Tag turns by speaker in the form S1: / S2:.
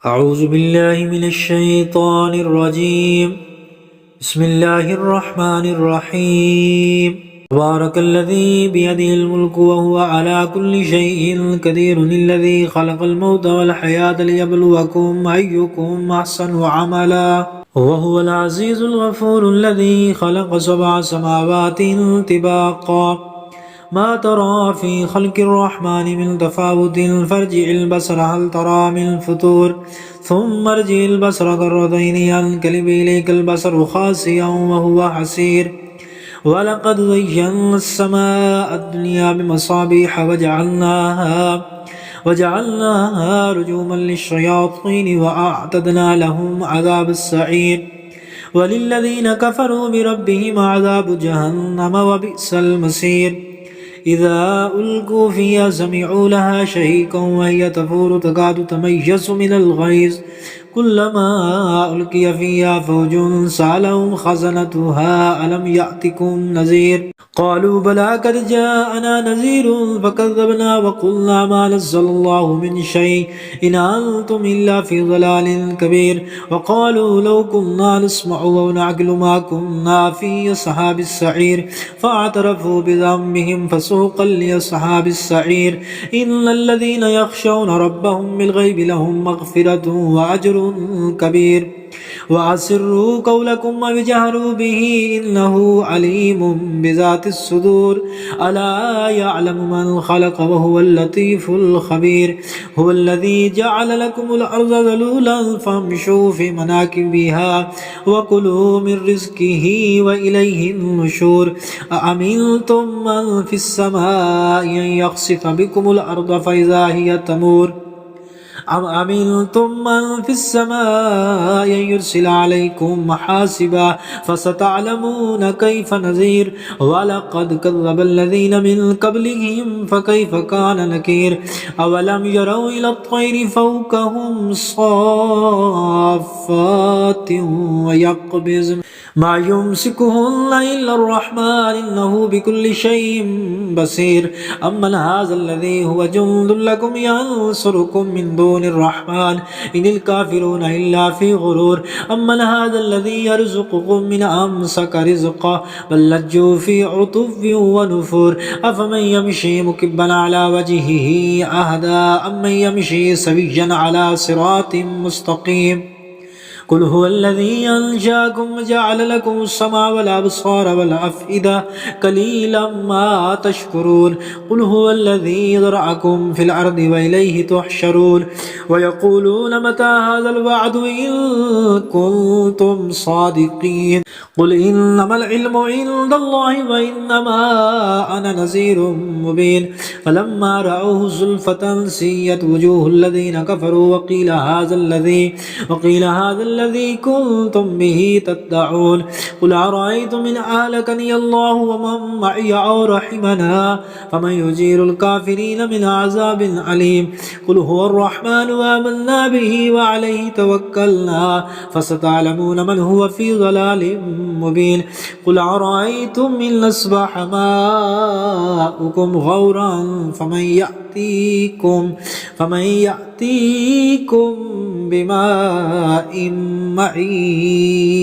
S1: أعوذ بالله من الشيطان الرجيم. بسم الله الرحمن الرحيم. تبارك الذي بيده الملك وهو على كل شيء قدير الذي خلق الموت والحياة ليبلوكم أيكم أحسن عملا وهو العزيز الغفور الذي خلق 7 سماوات طباقا ما ترى في خلق الرحمن من تفاوت فارجع البصر هل ترى من فطور ثم ارجع البصر كرتين ينقلب إليك البصر خاسئا وهو حسير ولقد زينا السماء الدنيا بمصابيح وجعلناها رجوما للشياطين وأعتدنا لهم عذاب السعير وللذين كفروا بربهم عذاب جهنم وبئس المصير إذا ألقوا فيها سمعوا لها شهيقا وهي تفور تكاد تميز من الغيظ كلما ألقي فيها فوج سألهم خزنتها ألم يأتكم نذير قالوا بلى قد جاءنا نذير فكذبنا وقلنا ما نزل الله من شيء إن أنتم إلا في ضلال كبير وقالوا لو كنا نسمع أو نعقل ما كنا في أصحاب السعير فاعترفوا بذنبهم فسوقا لأصحاب السعير إن الذين يخشون ربهم بالغيب لهم مغفرة وأجر كبير وأسروا قولكم واجهروا به إنه عليم بذات الصدور ألا يعلم من خلق وهو اللطيف الخبير هو الذي جعل لكم الأرض ذلولا فامشوا في مناكبها وكلوا من رزقه وإليه النشور أأمنتم من في السماء أن يخسف بكم الأرض فإذا هي تمور أم أمنتم من في السماء أن يرسل عليكم حاسبا فستعلمون كيف نذير ولقد كذب الذين من قبلهم فكيف كان نكير أولم يروا إلى الطير فوقهم صافات ويقبضن ما يمسكهن إلا الرحمن إنه بكل شيء بصير أمن هذا الذي هو جند لكم ينصركم من دون الرحمن إن الكافرون إلا في غرور أمن هذا الذي يرزقكم من أمسك رزقه بل لجوا في عتو ونفور أفمن يمشي مكبا على وجهه أهدى أمن يمشي سويا على صراط مستقيم قل هو الذي أنشأكم وجعل لكم السمع والأبصار والأفئدة قليلا ما تشكرون قل هو الذي ذرأكم في الأرض وإليه تحشرون ويقولون متى هذا الوعد إن كنتم صادقين قل إنما العلم عند الله وإنما أنا نذير مبين فلما رأوه زلفة سيئت وجوه الذين كفروا وقيل هذا الذي كنتم به تدعون قل أرأيتم إن أهلكني الله ومن معي أو رحمنا فمن يجير الكافرين من عذاب أليم قل هو الرحمن وآمنا به وعليه توكلنا فستعلمون من هو في ضلال مبين قل أرأيتم إن أصبح ماؤكم غورا فمن يأتيكم بماء معين